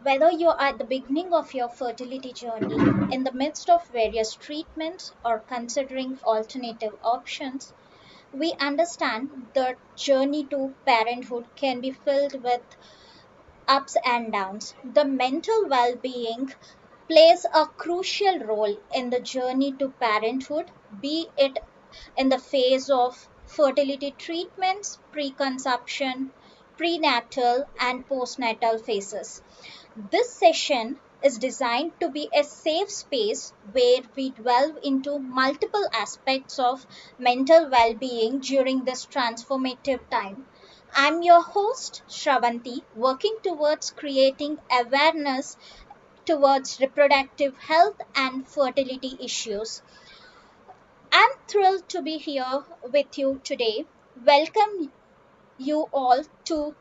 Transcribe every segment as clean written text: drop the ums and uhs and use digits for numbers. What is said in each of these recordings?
Whether you're at the beginning of your fertility journey, in the midst of various treatments, or considering alternative options, we understand the journey to parenthood can be filled with ups and downs. The mental well being plays a crucial role in the journey to parenthood, be it in the phase of fertility treatments, preconception, prenatal, and postnatal phases. This session is designed to be a safe space where we delve into multiple aspects of mental well being during this transformative time. I'm your host, Shravanti, working towards creating awareness towards reproductive health and fertility issues. I'm thrilled to be here with you today. Welcome you all to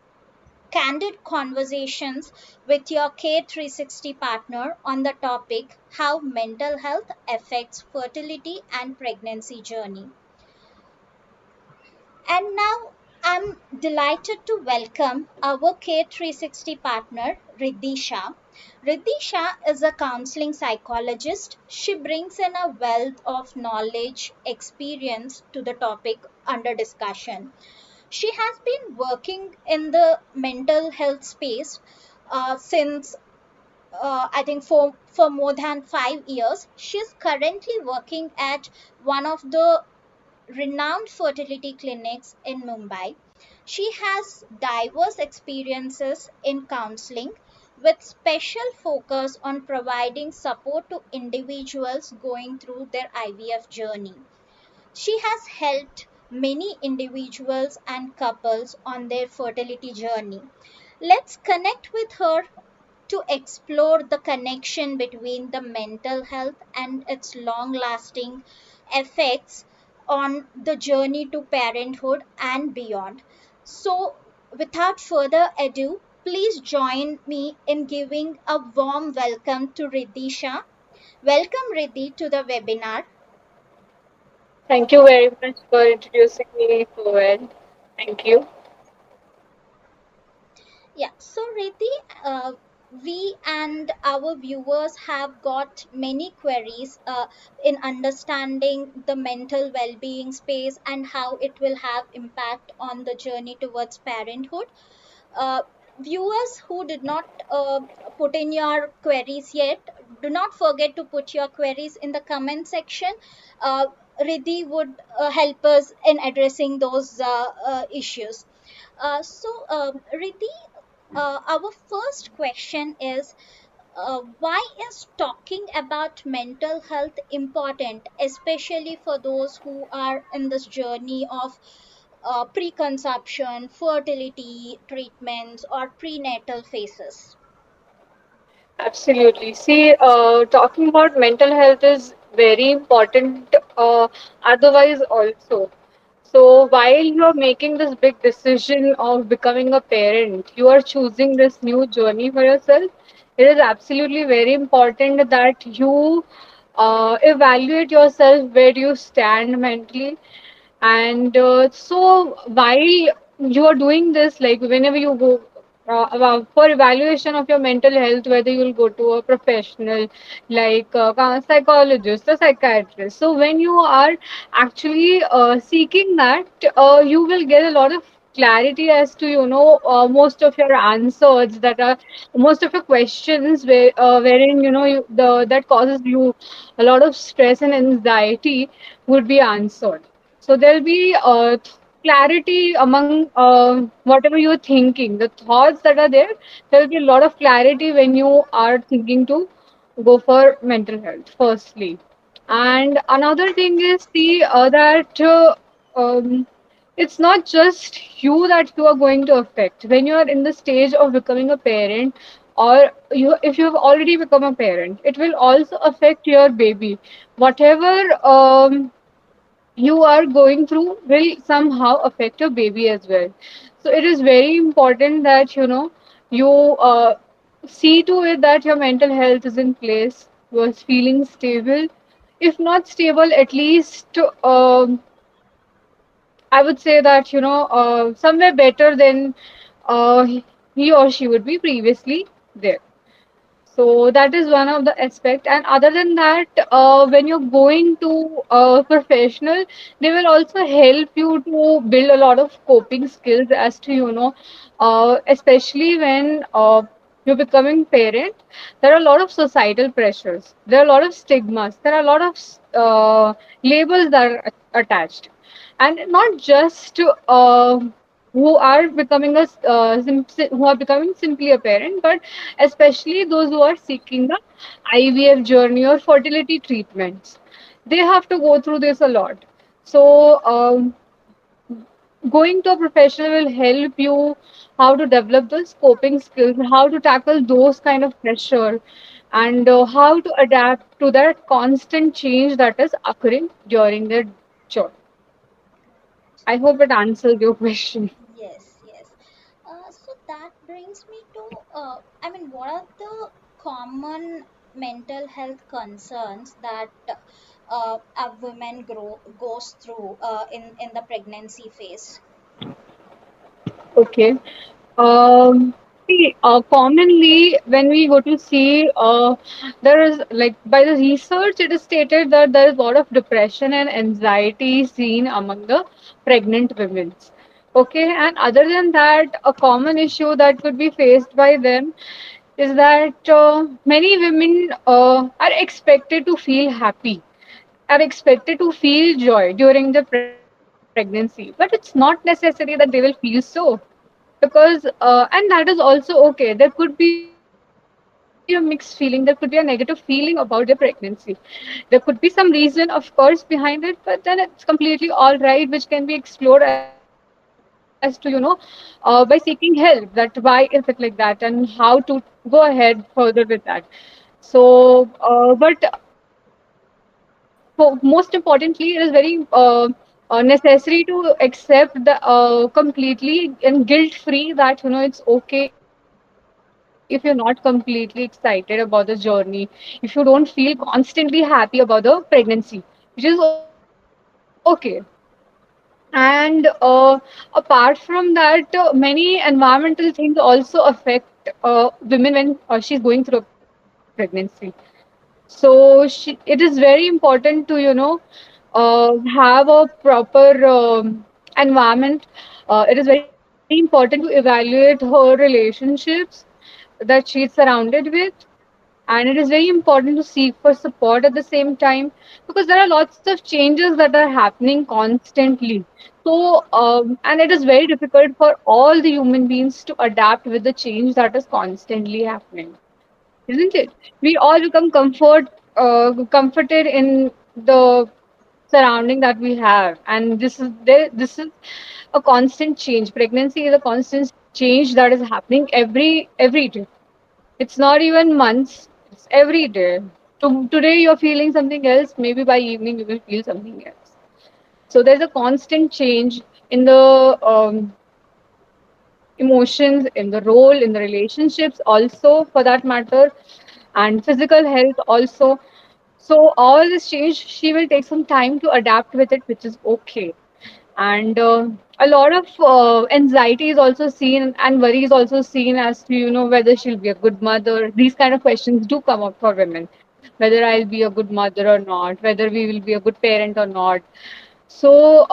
Candid Conversations with your K360 partner on the topic how mental health affects fertility and pregnancy journey. And now I'm delighted to welcome our K360 partner, Riddhi Shah. Riddhi Shah is a counseling psychologist. She brings in a wealth of knowledge, experience to the topic under discussion. She has been working in the mental health space since I think for more than 5 years. She's currently working at one of the renowned fertility clinics in Mumbai. She has diverse experiences in counseling with special focus on providing support to individuals going through their IVF journey. She has helped many individuals and couples on their fertility journey. Let's connect with her to explore the connection between the mental health and its long lasting effects on the journey to parenthood and beyond. So, without further ado, please join me in giving a warm welcome to Riddhi Shah. Welcome, Riddhi, to the webinar. Thank you very much for introducing me so well. Thank you. Yeah, so Riddhi, we and our viewers have got many queries in understanding the mental well-being space and how it will have impact on the journey towards parenthood. Uh, Viewers who did not put in your queries yet, do not forget to put your queries in the comment section. Uh, Riddhi would help us in addressing those issues. Riddhi, our first question is why is talking about mental health important, especially for those who are in this journey of preconception, fertility treatments, or prenatal phases? Absolutely. See, talking about mental health is very important, otherwise, also. So, while you're making this big decision of becoming a parent, you are choosing this new journey for yourself. It is absolutely very important that you evaluate yourself where you stand mentally. And so while you are doing this, like whenever you go for evaluation of your mental health, whether you'll go to a professional like a psychologist, a psychiatrist. So when you are actually seeking that, you will get a lot of clarity as to most of your answers that are most of your questions wherein that causes you a lot of stress and anxiety would be answered. So there'll be clarity among whatever you're thinking, the thoughts that are there. There'll be a lot of clarity when you are thinking to go for mental health, firstly. And another thing is that it's not just you that you are going to affect when you are in the stage of becoming a parent, or if you have already become a parent, it will also affect your baby. Whatever you are going through will somehow affect your baby as well. So it is very important that you see to it that your mental health is in place. You are feeling stable. If not stable, at least I would say that somewhere better than uh, he or she would be previously there. So that is one of the aspect. And other than that, when you're going to a professional, they will also help you to build a lot of coping skills as to, especially when you're becoming parent, there are a lot of societal pressures. There are a lot of stigmas. There are a lot of labels that are attached. And not just who are becoming who are becoming simply a parent, but especially those who are seeking the IVF journey or fertility treatments. They have to go through this a lot. So, going to a professional will help you how to develop those coping skills, how to tackle those kind of pressure, and how to adapt to that constant change that is occurring during the journey. I hope it answers your question. Yes, yes. So that brings me to, what are the common mental health concerns that a woman goes through in the pregnancy phase? Okay. Commonly when we go to see, there is like by the research, it is stated that there is a lot of depression and anxiety seen among the pregnant women. Okay, and other than that, a common issue that could be faced by them is that many women are expected to feel happy, are expected to feel joy during the pregnancy, but it's not necessary that they will feel so, because and that is also okay. There could be a mixed feeling, there could be a negative feeling about their pregnancy. There could be some reason, of course, behind it, but then it's completely all right, which can be explored as to, by seeking help, that why is it like that and how to go ahead further with that. Most importantly, it is very necessary to accept the completely and guilt free that it's okay if you're not completely excited about the journey, if you don't feel constantly happy about the pregnancy, which is okay. And apart from that, many environmental things also affect women when she's going through a pregnancy. So it is very important to, have a proper environment. It is very important to evaluate her relationships that she's surrounded with. And it is very important to seek for support at the same time, because there are lots of changes that are happening constantly. So, and it is very difficult for all the human beings to adapt with the change that is constantly happening, isn't it? We all become comforted in the surrounding that we have, and this is a constant change. Pregnancy is a constant change that is happening every day. It's not even months; it's every day. Today you're feeling something else. Maybe by evening you will feel something else. So there's a constant change in the emotions, in the role, in the relationships, also for that matter, and physical health also. So all this change, she will take some time to adapt with it, which is okay. And a lot of anxiety is also seen, and worry is also seen as to whether she'll be a good mother. These kind of questions do come up for women, whether I'll be a good mother or not, whether we will be a good parent or not. So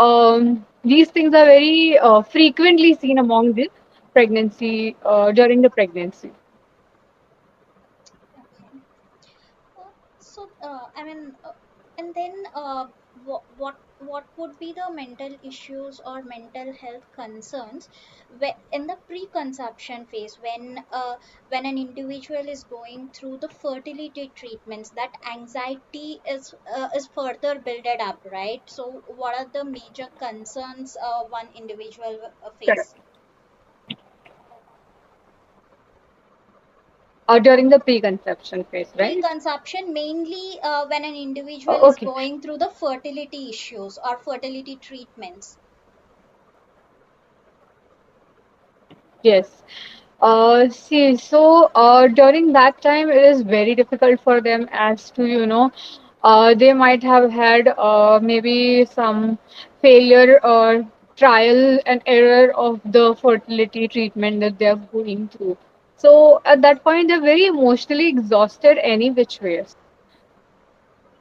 these things are very frequently seen among the pregnancy, during the pregnancy. Okay. So, and then what would be the mental issues or mental health concerns in the pre-conception phase when an individual is going through the fertility treatments? That anxiety is further builded up, right? So, what are the major concerns one individual face? Correct. During the pre-conception phase, right? Pre-conception, mainly when an individual is Okay. going through the fertility issues or fertility treatments. Yes. See, so during that time, it is very difficult for them as to, they might have had maybe some failure trial and error of the fertility treatment that they are going through. So at that point, they're very emotionally exhausted any which ways.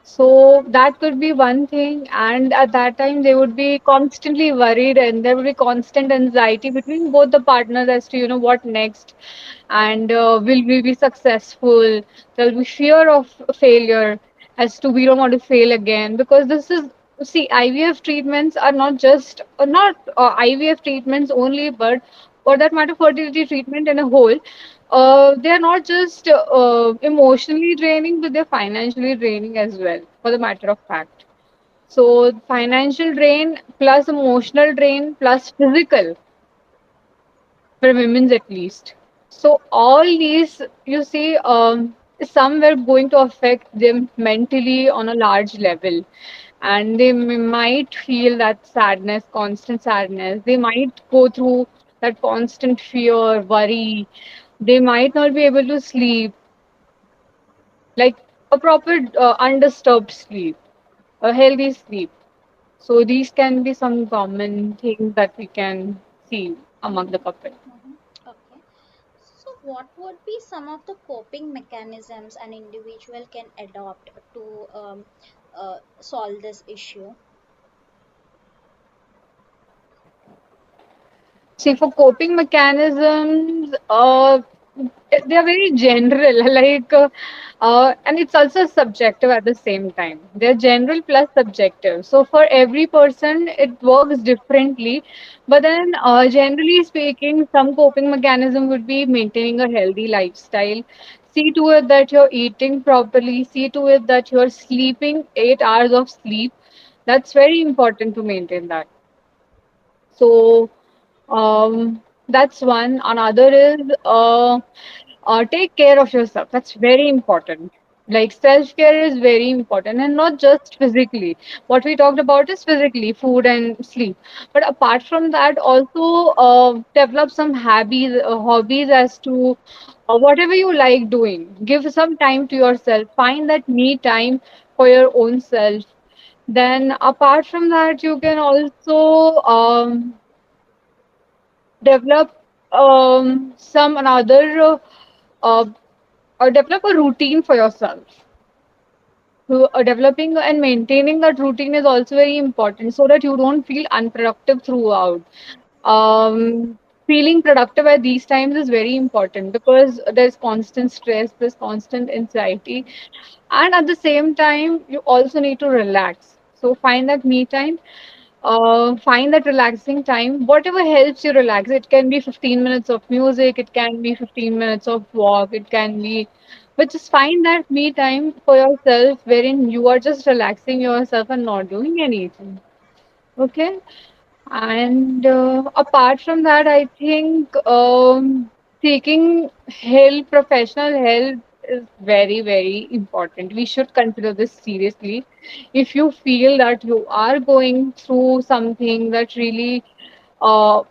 So that could be one thing. And at that time, they would be constantly worried and there would be constant anxiety between both the partners as to, what next and will we be successful. There'll be fear of failure as to we don't want to fail again because this is, see, IVF treatments are not just, not IVF treatments only, but for that matter, fertility treatment in a whole. They are not just emotionally draining, but they're financially draining as well, for the matter of fact. So, financial drain plus emotional drain plus physical, for women's at least. So, all these, you see, some were going to affect them mentally on a large level. And they might feel that sadness, constant sadness. They might go through that constant fear, worry. They might not be able to sleep, like a proper undisturbed sleep, a healthy sleep. So these can be some common things that we can see among the couple. Mhm. Okay. So, what would be some of the coping mechanisms an individual can adopt to solve this issue? See, for coping mechanisms, they are very general, and it's also subjective at the same time. They're general plus subjective. So for every person, it works differently. But then, generally speaking, some coping mechanism would be maintaining a healthy lifestyle. See to it that you're eating properly. See to it that you're sleeping 8 hours of sleep. That's very important to maintain that. So that's one. Another is take care of yourself. That's very important. Like self care is very important, and not just physically. What we talked about is physically, food and sleep. But apart from that, also develop some hobbies as to whatever you like doing. Give some time to yourself. Find that me time for your own self. Then apart from that, you can also develop some another uh, or develop a routine for yourself. So, developing and maintaining that routine is also very important so that you don't feel unproductive throughout. Feeling productive at these times is very important because there's constant stress, there's constant anxiety, and at the same time, you also need to relax. So find that me time, find that relaxing time, whatever helps you relax. It can be 15 minutes of music, it can be 15 minutes of walk, it can be, but just find that me time for yourself wherein you are just relaxing yourself and not doing anything. Okay? And apart from that, I think seeking help, professional help is very, very important. We should consider this seriously. If you feel that you are going through something that really,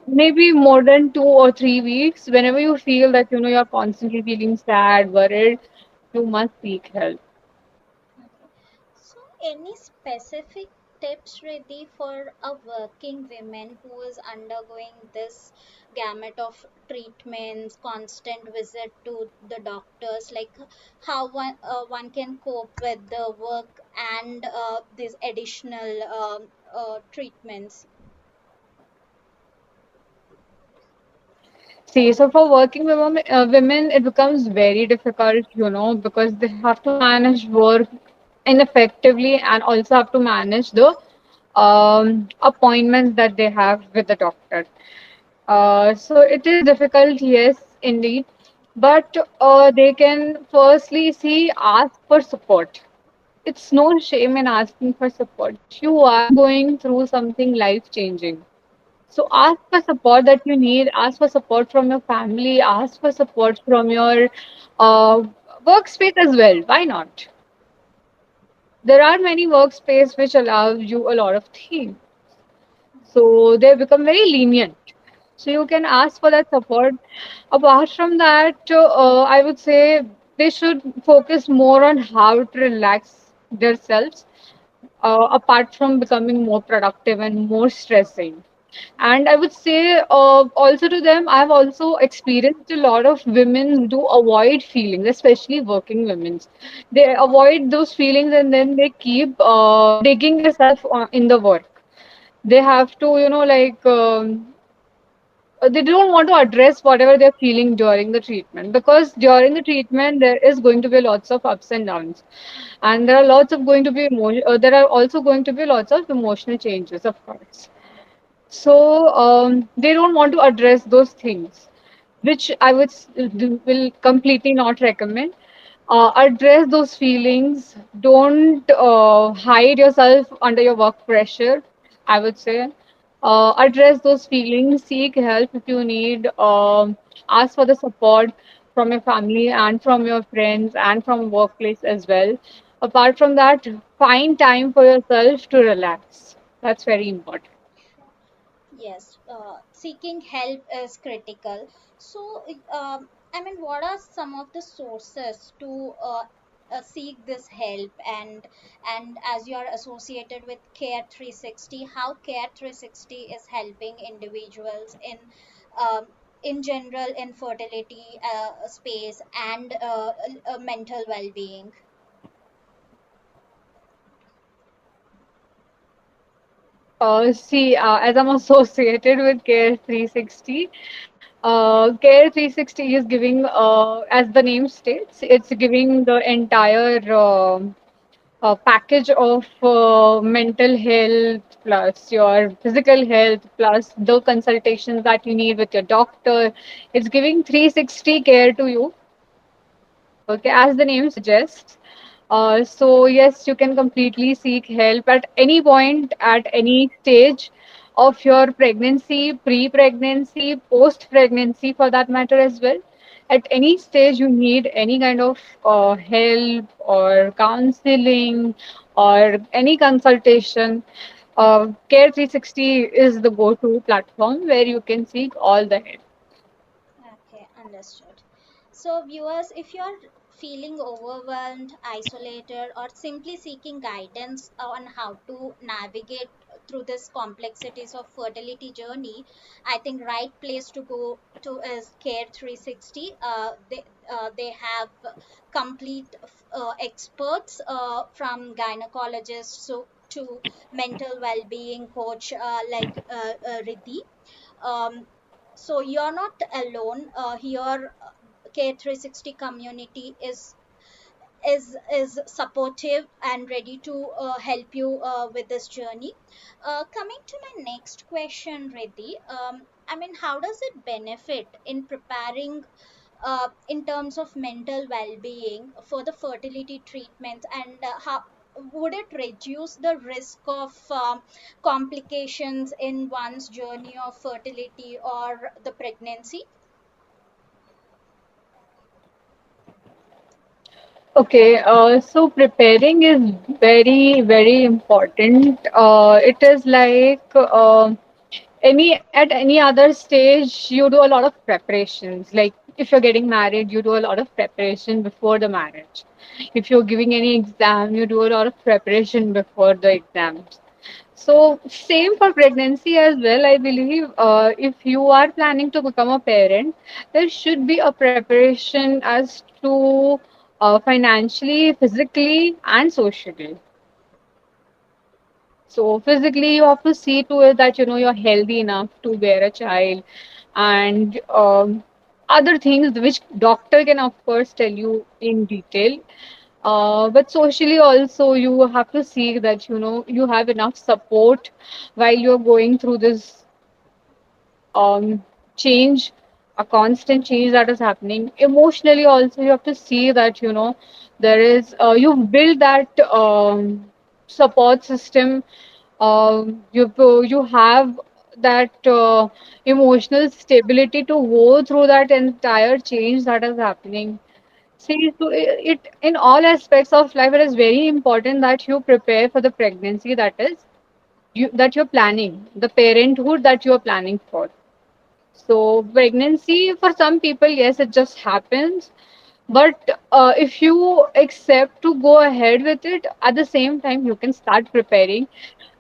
maybe more than 2 or 3 weeks, whenever you feel that you're constantly feeling sad, worried, you must seek help. Okay. So, any specific tips, Riddhi, for a working women who is undergoing this gamut of treatments, constant visit to the doctors, like how one can cope with the work and these additional treatments? See, so for working women, it becomes very difficult, because they have to manage work ineffectively and also have to manage the appointments that they have with the doctor. So it is difficult, yes, indeed. But they can firstly ask for support. It's no shame in asking for support. If you are going through something life changing, so ask for support that you need. Ask for support from your family. Ask for support from your uh, workspace as well. Why not? There are many workspace which allow you a lot of things. So they become very lenient. So you can ask for that support. Apart from that, I would say they should focus more on how to relax themselves, apart from becoming more productive and more stressing. And I would say also to them, I've also experienced a lot of women do avoid feelings, especially working women. They avoid those feelings and then they keep digging themselves in the work. They have to, they don't want to address whatever they're feeling during the treatment, because during the treatment there is going to be lots of ups and downs, and there are lots of going to be there are also going to be lots of emotional changes, of course. So they don't want to address those things, which I would will completely not recommend. Address those feelings. Don't hide yourself under your work pressure, I would say. Address those feelings. Seek help if you need. Ask for the support from your family and from your friends and from workplace as well. Apart from that, find time for yourself to relax. That's very important. Yes, seeking help is critical. So, I mean, what are some of the sources to seek this help? And as you are associated with Care 360, how Care 360 is helping individuals in general in fertility space and mental well-being? As I'm associated with Care 360, Care 360 is giving, as the name states, it's giving the entire package of mental health plus your physical health plus the consultations that you need with your doctor. It's giving 360 care to you. Okay, as the name suggests. So yes, you can completely seek help at any point, at any stage of your pregnancy, pre-pregnancy, post-pregnancy, for that matter as well. At any stage you need any kind of help or counseling or any consultation, Care 360 is the go-to platform where you can seek all the help. Okay, understood. So, viewers, if you're feeling overwhelmed, isolated, or simply seeking guidance on how to navigate through this complexities of fertility journey, I think right place to go to is Care 360. They have complete experts from gynecologists to mental well-being coach like Riddhi. um, so you're not alone here. K360 community is supportive and ready to help you with this journey. Coming to my next question, Reddy, I mean, how does it benefit in preparing in terms of mental well-being for the fertility treatments, and how would it reduce the risk of complications in one's journey of fertility or the pregnancy? Okay, so preparing is very, very important. It is like any other stage, you do a lot of preparations. Like if you're getting married, you do a lot of preparation before the marriage. If you're giving any exam, you do a lot of preparation before the exams. So same for pregnancy as well. I believe if you are planning to become a parent, there should be a preparation as to financially, physically, and socially. So physically, you have to see to it that you're healthy enough to bear a child, and other things which doctor can of course tell you in detail. But socially also, you have to see that you have enough support while you're going through this change, a constant change that is happening. Emotionally also, you have to see that there is you've built that support system. You have that emotional stability to go through that entire change that is happening. See, so it in all aspects of life, it is very important that you prepare for the pregnancy that you're planning, the parenthood that you're planning for. So pregnancy for some people, yes, it just happens. But if you accept to go ahead with it, at the same time, you can start preparing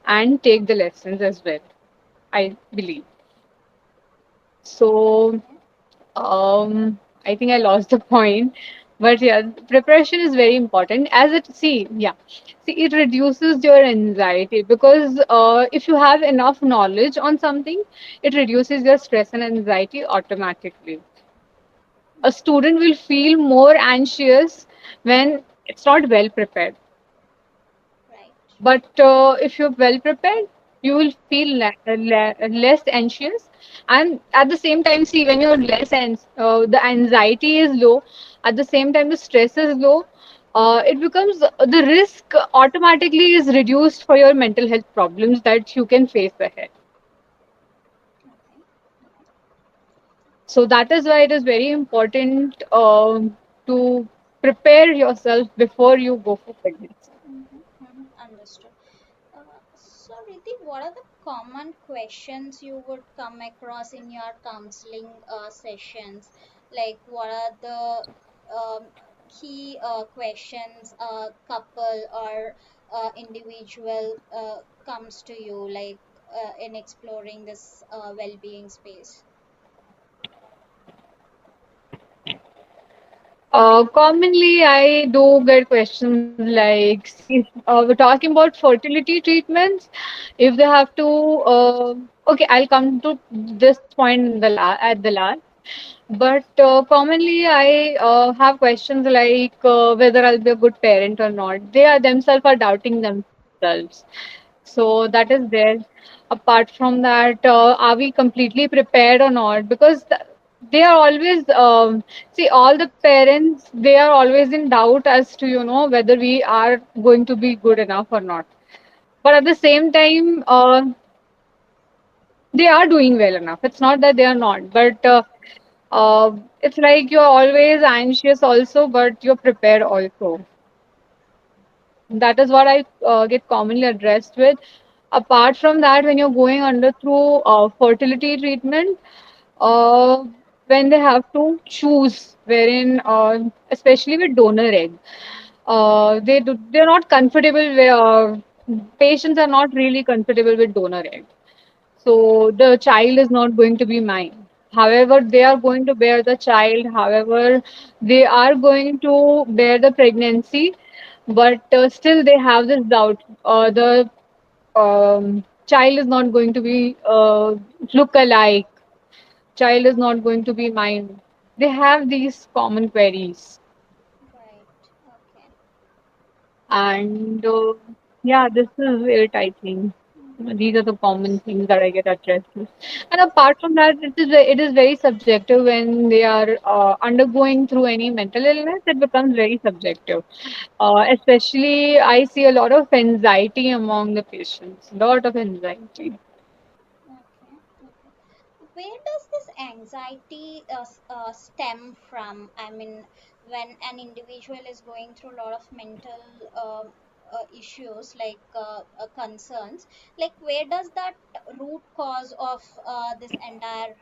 and take the lessons as well. I believe. So, Okay. I think I lost the point. But yeah, preparation is very important. See, it reduces your anxiety because if you have enough knowledge on something, it reduces your stress and anxiety automatically. A student will feel more anxious when it's not well prepared. Right. But if you're well prepared, you will feel less anxious. And at the same time, see, when you're the anxiety is low, at the same time, the stress is low, it becomes the risk automatically is reduced for your mental health problems that you can face ahead. Okay. So that is why it is very important to prepare yourself before you go for pregnancy. Understood. So, Riddhi, what are the common questions you would come across in your counseling sessions? Like, what are the key questions a couple or individual comes to you, like in exploring this well-being space? Commonly, I do get questions like, see, we're talking about fertility treatments. If they have to, okay, I'll come to this point in at the last. But commonly, I have questions like whether I'll be a good parent or not. They are themselves are doubting themselves. So that is there. Apart from that, are we completely prepared or not? Because they are always see all the parents. They are always in doubt as to whether we are going to be good enough or not. But at the same time, they are doing well enough. It's not that they are not, but it's like you're always anxious also, but you're prepared also. That is what I get commonly addressed with. Apart from that, when you're going under through fertility treatment, uh, when they have to choose, wherein especially with donor egg, they're not comfortable. Patients are not really comfortable with donor egg. So the child is not going to be mine. However, they are going to bear the child. However, they are going to bear the pregnancy, but still they have this doubt. The child is not going to be look alike. Child is not going to be mine. They have these common queries. Right. Okay. And yeah, this is it, I think. These are the common things that I get addressed to. And apart from that, it is very subjective when they are undergoing through any mental illness. It becomes very subjective. Especially, I see a lot of anxiety among the patients. Lot of anxiety. Okay. Okay. Where does this anxiety stem from? I mean, when an individual is going through a lot of mental issues like concerns, like where does that root cause of this entire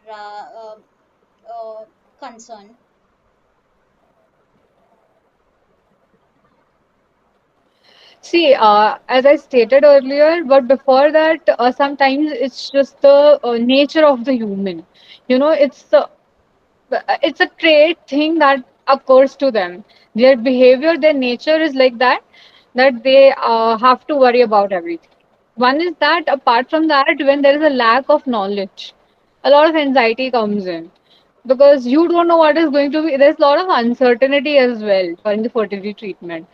concern? See, as I stated earlier, but before that, sometimes it's just the nature of the human. It's a trait thing that occurs to them. Their behavior, their nature is like that, that they have to worry about everything. One is that, apart from that, when there is a lack of knowledge, a lot of anxiety comes in because you don't know what is going to be. There's a lot of uncertainty as well during the fertility treatment.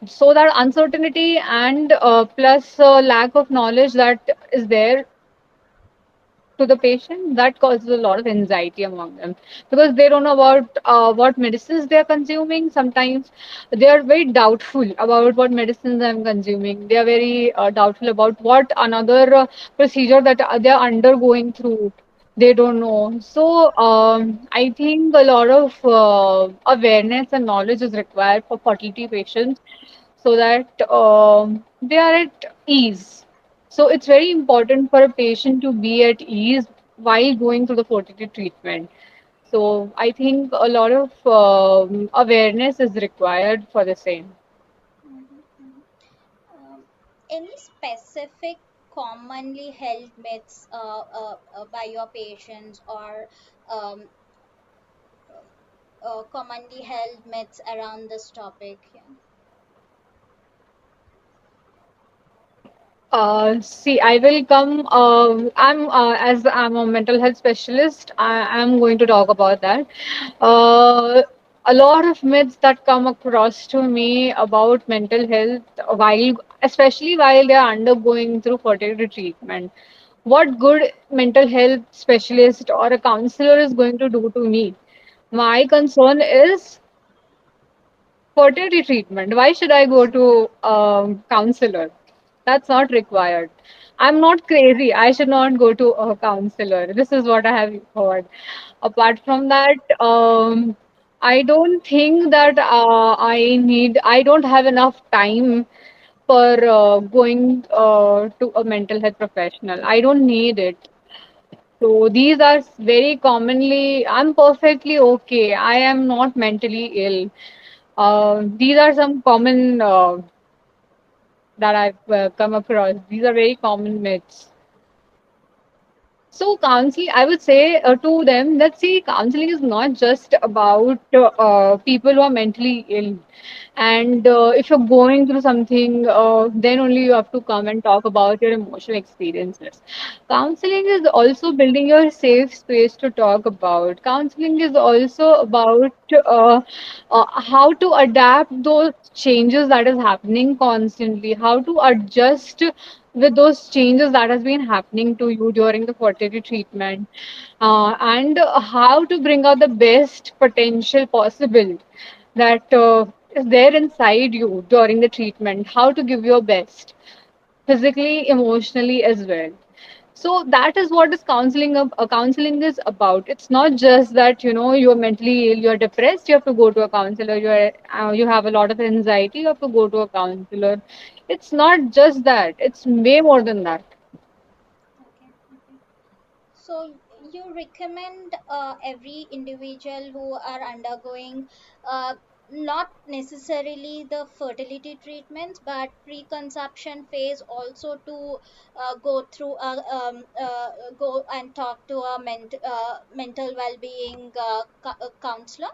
So that uncertainty and plus lack of knowledge that is there to the patient, that causes a lot of anxiety among them because they don't know about what medicines they are consuming. Sometimes they are very doubtful about what medicines I'm consuming. They are very doubtful about what another procedure that they are undergoing through. They don't know. So I think a lot of awareness and knowledge is required for fertility patients so that they are at ease. So it's very important for a patient to be at ease while going through the fertility treatment. So I think a lot of awareness is required for the same. Mhm, mhm. Any specific commonly held myths by your patients, or um, commonly held myths around this topic? Yeah. See, I will come. As I'm a mental health specialist, I am going to talk about that. Uh, a lot of myths that come across to me about mental health, while especially while they are undergoing through fertility treatment. What good mental health specialist or a counselor is going to do to me? My concern is fertility treatment. Why should I go to a counselor? That's not required. I'm not crazy. I should not go to a counselor. This is what I have heard. Apart from that, I don't think that I don't have enough time for going to a mental health professional. I don't need it. So these are very commonly, I'm perfectly okay. I am not mentally ill. These are some common that I've come across. These are very common myths. So counseling, I would say to them that see, counseling is not just about people who are mentally ill. And if you're going through something, then only you have to come and talk about your emotional experiences. Counseling is also building your safe space to talk about. Counseling is also about how to adapt those changes that is happening constantly, how to adjust with those changes that has been happening to you during the fertility treatment, and how to bring out the best potential possible that is there inside you during the treatment, how to give your best physically, emotionally as well. So that is what is counseling is about. It's not just that you're mentally ill, you're depressed, you have to go to a counselor. You have a lot of anxiety, you have to go to a counselor. It's not just that. It's way more than that. Okay. Okay. So you recommend every individual who are undergoing uh, not necessarily the fertility treatments, but pre-conception phase also to go and talk to a mental well-being counselor.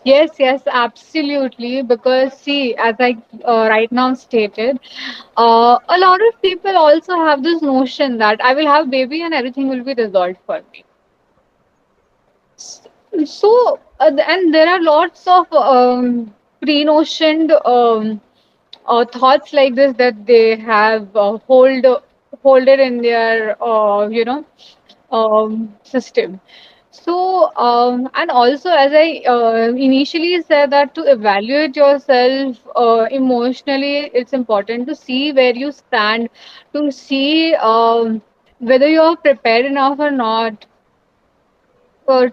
Yes, yes, absolutely. Because see, as I right now stated, a lot of people also have this notion that I will have baby and everything will be resolved for me. So, and there are lots of pre-notioned thoughts like this that they have hold it in their system. So, and also as I initially said that to evaluate yourself emotionally, it's important to see where you stand, to see whether you are prepared enough or not,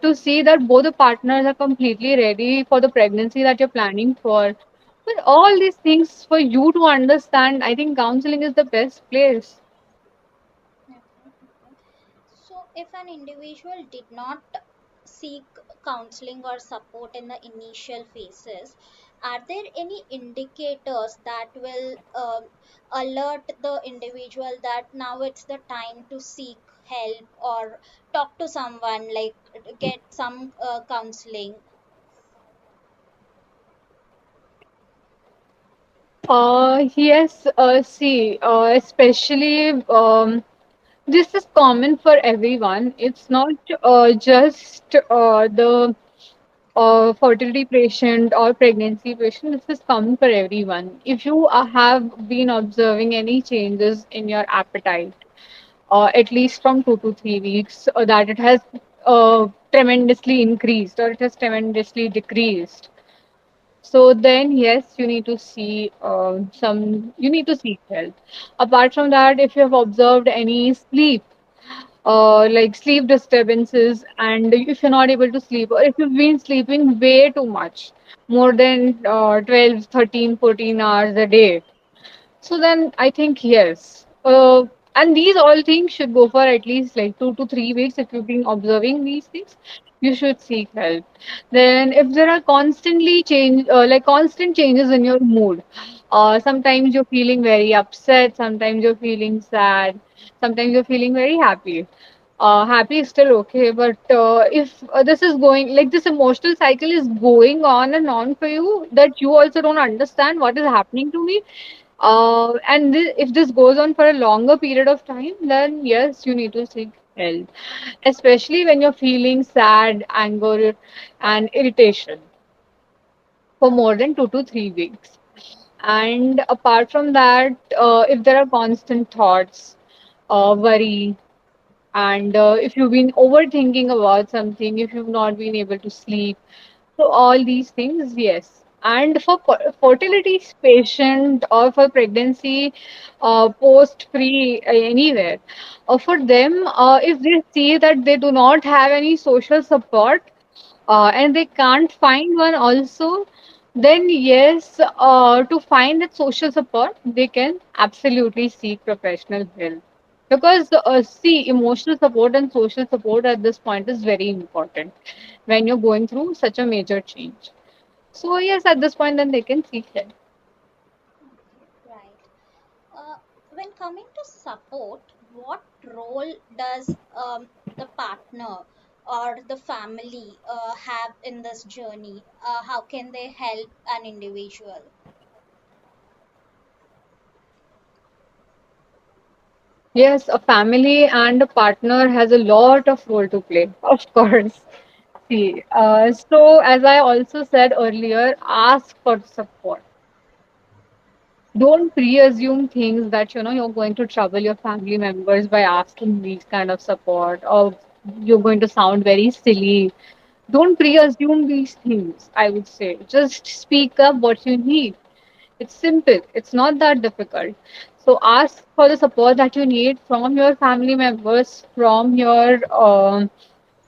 to see that both the partners are completely ready for the pregnancy that you're planning for. But all these things for you to understand, I think counseling is the best place. Okay, okay. So, if an individual did not seek counseling or support in the initial phases, are there any indicators that will alert the individual that now it's the time to seek help or talk to someone, like get some counseling? Yes, see, especially this is common for everyone. It's not just the fertility patient or pregnancy patient. This is common for everyone. If you have been observing any changes in your appetite, at least from 2 to 3 weeks, that it has tremendously increased or it has tremendously decreased, so then, yes, you need to see you need to seek help. Apart from that, if you have observed any sleep, like sleep disturbances, and if you're not able to sleep, or if you've been sleeping way too much, more than 12, 13, 14 hours a day, so then I think yes. And these all things should go for at least like 2 to 3 weeks. If you've been observing these things, you should seek help. Then, if there are constant changes in your mood, Sometimes you're feeling very upset, sometimes you're feeling sad, sometimes you're feeling very happy. Happy is still okay, but if this is going like this emotional cycle is going on and on for you, that you also don't understand what is happening to me, if this goes on for a longer period of time, then yes, you need to seek help, especially when you're feeling sad, anger, and irritation for more than 2 to 3 weeks. And apart from that, if there are constant thoughts, worry, and if you've been overthinking about something, if you've not been able to sleep, so all these things, yes. And for fertility patient or for pregnancy, post-free, anywhere, for them, if they see that they do not have any social support, and they can't find one also, then yes, to find that social support, they can absolutely seek professional help. Because see, emotional support and social support at this point is very important when you're going through such a major change. So yes, at this point, then they can seek help. Right. When coming to support, what role does the partner or the family have in this journey? How can they help an individual? Yes, a family and a partner has a lot of role to play, of course. See, so as I also said earlier, ask for support. Don't pre-assume things that you're going to trouble your family members by asking these kind of support, or you're going to sound very silly. Don't pre-assume these things, I would say. Just speak up what you need. It's simple, it's not that difficult. So ask for the support that you need from your family members, from your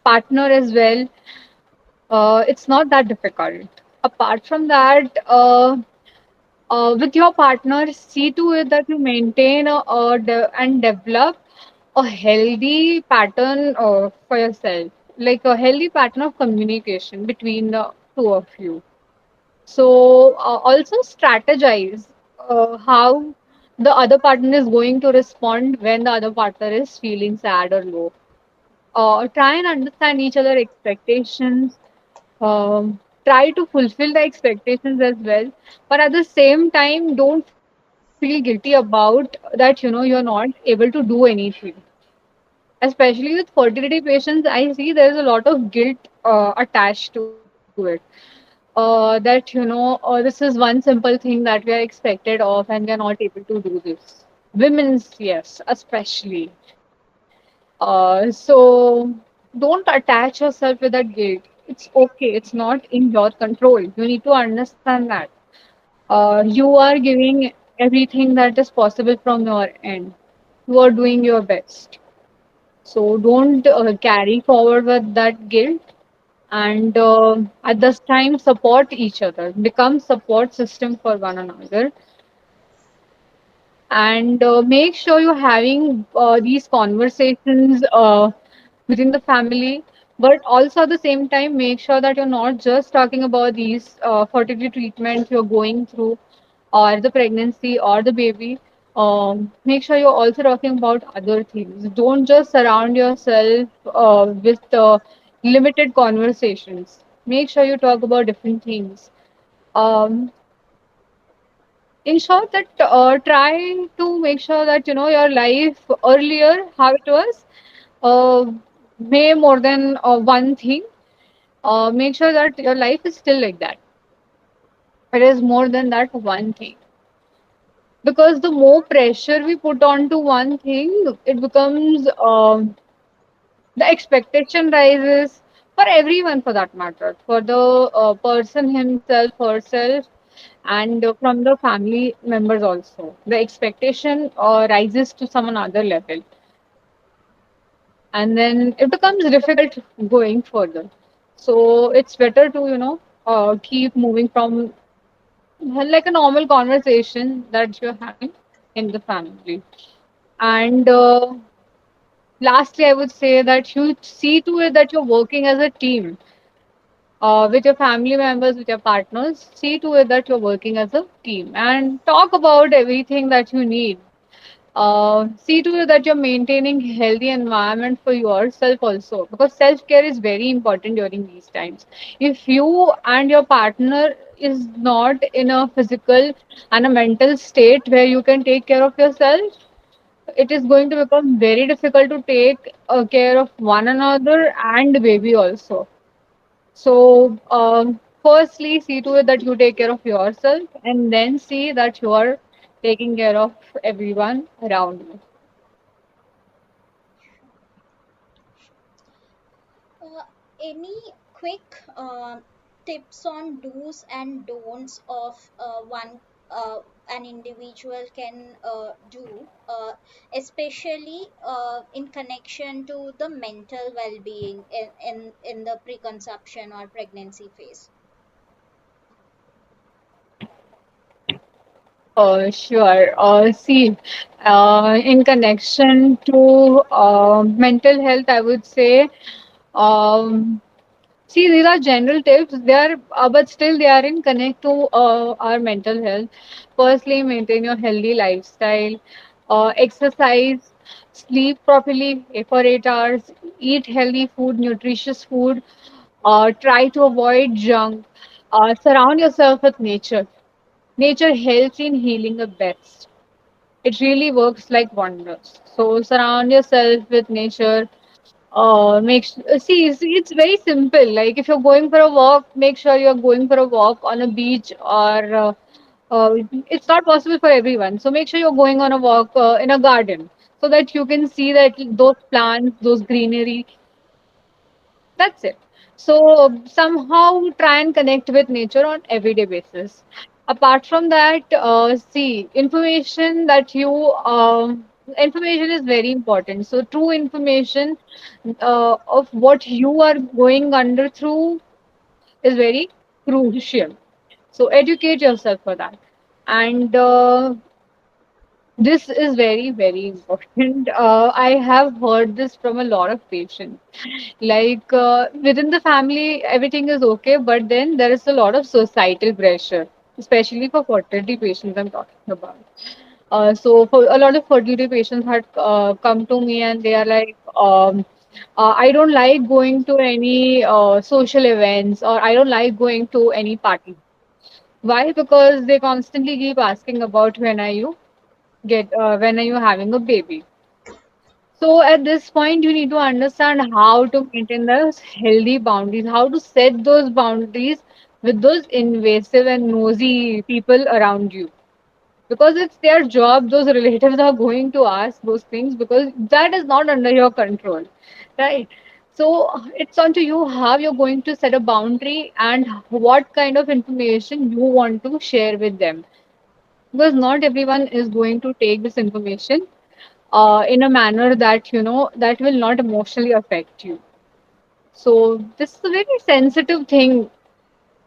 partner as well. It's not that difficult. Apart from that, with your partner, see to it that you maintain and develop a healthy pattern for yourself, like a healthy pattern of communication between the two of you. So also strategize how the other partner is going to respond when the other partner is feeling sad or low. Try and understand each other expectations. Try to fulfill the expectations as well, but at the same time, don't feel guilty about that. You're not able to do anything. Especially with fertility patients, I see there's a lot of guilt attached to it. That this is one simple thing that we are expected of, and we are not able to do this. Women's, yes, especially. So don't attach yourself with that guilt. It's okay. It's not in your control. You need to understand that. You are giving everything that is possible from your end. You are doing your best. So don't carry forward with that guilt. And at this time, support each other. Become support system for one another. And make sure you're having these conversations within the family, but also at the same time make sure that you're not just talking about these fertility treatments you're going through, or the pregnancy or the baby. Make sure you're also talking about other things. Don't just surround yourself with limited conversations. Make sure you talk about different things. um, in short, that try to make sure that your life earlier how it was, uh, may more than one thing. Make sure that your life is still like that. It is more than that one thing, because the more pressure we put onto one thing, it becomes the expectation rises for everyone, for that matter, for the person himself, herself, and from the family members also. The expectation rises to some another level, and then it becomes difficult going further. So it's better to keep moving from like a normal conversation that you're having in the family. And lastly, I would say that you see to it that you're working as a team. with your family members, with your partners. See to it that you're working as a team and talk about everything that you need. See to it that you're maintaining healthy environment for yourself also, because self-care is very important during these times. If you and your partner is not in a physical and a mental state where you can take care of yourself, it is going to become very difficult to take care of one another and baby also. So, firstly, see to it that you take care of yourself, and then see that you are taking care of everyone around you. Uh, any quick tips on do's and don'ts of one an individual can do, especially in connection to the mental well-being in the preconception or pregnancy phase? Sure. See, in connection to mental health, I would say, um, see, these are general tips. They are, but still, they are in connect to our mental health. Firstly, maintain your healthy lifestyle, exercise, sleep properly for 8 hours, eat healthy food, nutritious food. Try to avoid junk. Surround yourself with nature. Nature helps in healing the best. It really works like wonders. So surround yourself with nature. See, it's very simple. Like if you're going for a walk, make sure you're going for a walk on a beach, or it's not possible for everyone. So make sure you're going on a walk in a garden, so that you can see that those plants, those greenery. That's it. So somehow try and connect with nature on everyday basis. Apart from that, see, information is very important. So true information of what you are going under through is very crucial. So educate yourself for that. And this is very, very important. I have heard this from a lot of patients. Like within the family, everything is okay, but then there is a lot of societal pressure, especially for fertility patients. I'm talking about. So for a lot of fertility patients had come to me and they are like, I don't like going to any social events, or I don't like going to any party. Why? Because they constantly keep asking about when are you having a baby. So at this point, you need to understand how to maintain those healthy boundaries, how to set those boundaries with those invasive and nosy people around you. Because it's their job, those relatives are going to ask those things because that is not under your control, right? So it's on to you how you're going to set a boundary and what kind of information you want to share with them. Because not everyone is going to take this information in a manner that that will not emotionally affect you. So this is a very sensitive thing,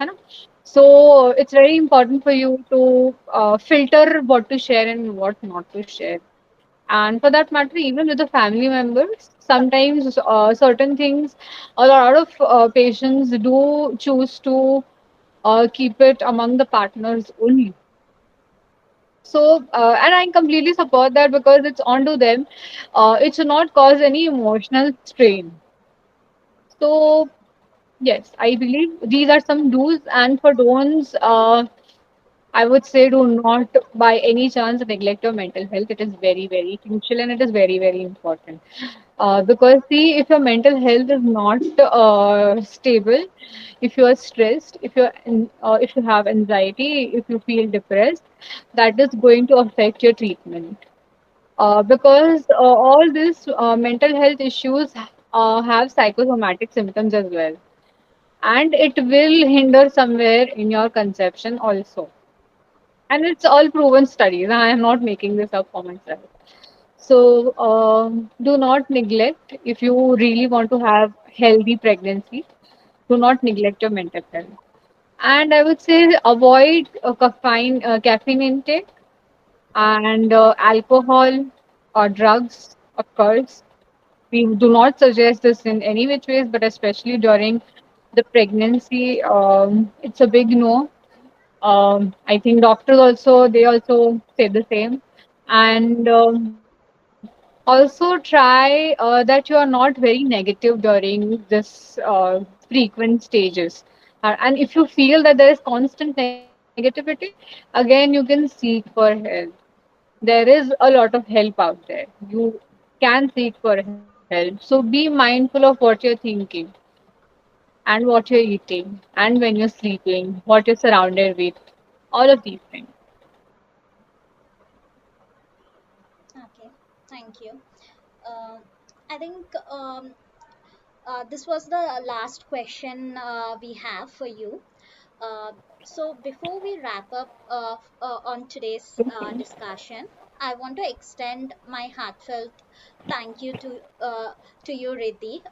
you know. So it's very important for you to filter what to share and what not to share. And for that matter, even with the family members, sometimes certain things, a lot of patients do choose to keep it among the partners only. So, and I completely support that because it's onto them. It should not cause any emotional strain. So, yes, I believe these are some do's, and for don'ts, I would say do not by any chance neglect your mental health. It is very, very crucial and it is very, very important. Because see, if your mental health is not stable, if you are stressed, if you have anxiety, if you feel depressed, that is going to affect your treatment. Because all these mental health issues have psychosomatic symptoms as well, and it will hinder somewhere in your conception also. And it's all proven studies. I am not making this up for myself. So do not neglect if you really want to have healthy pregnancy. Do not neglect your mental health. And I would say avoid caffeine intake and alcohol or drugs, of course. We do not suggest this in any which ways, but especially during the pregnancy, it's a big no. I think doctors also, they also say the same. And also try that you are not very negative during this frequent stages. And if you feel that there is constant negativity, again you can seek for help. There is a lot of help out there. You can seek for help. So be mindful of what you're thinking and what you're eating and when you're sleeping, what you're surrounded with, all of these things. Okay, thank you. Uh, I think this was the last question we have for you. Uh, so before we wrap up on today's discussion, I want to extend my heartfelt thank you to you, Riddhi,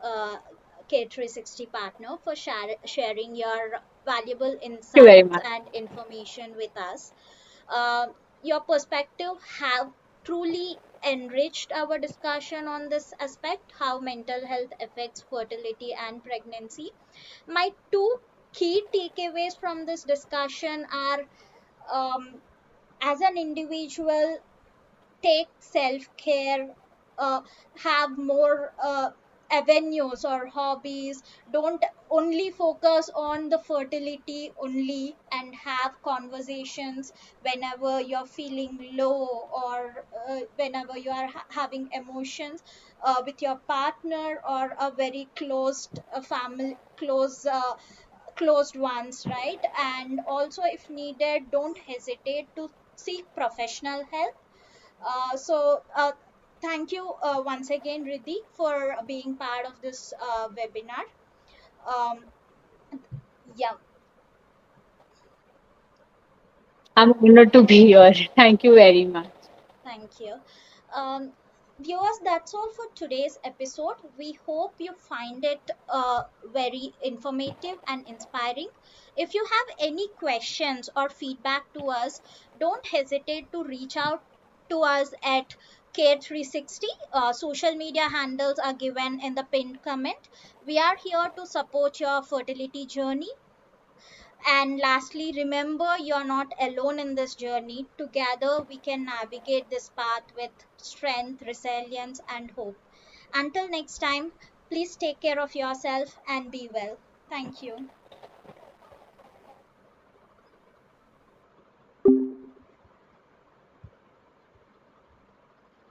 K360 partner, for sharing your valuable Thank you very insights much. and information with us. Your perspective have truly enriched our discussion on this aspect, how mental health affects fertility and pregnancy. My two key takeaways from this discussion are, um, as an individual, take self care, uh, have more avenues or hobbies. Don't only focus on the fertility only, and have conversations whenever you're feeling low, or whenever you are having emotions with your partner or a very closed family, closed ones, right? And also, if needed, don't hesitate to seek professional help. Thank you once again, Riddhi, for being part of this webinar. Um, yeah, I'm honored to be here. Thank you very much. thank you. Um, Viewers, that's all for today's episode. We hope you find it very informative and inspiring. If you have any questions or feedback to us, don't hesitate to reach out to us at Care360. Social media handles are given in the pinned comment. We are here to support your fertility journey. And lastly, remember, you're not alone in this journey. Together, we can navigate this path with strength, resilience, and hope. Until next time, please take care of yourself and be well. Thank you.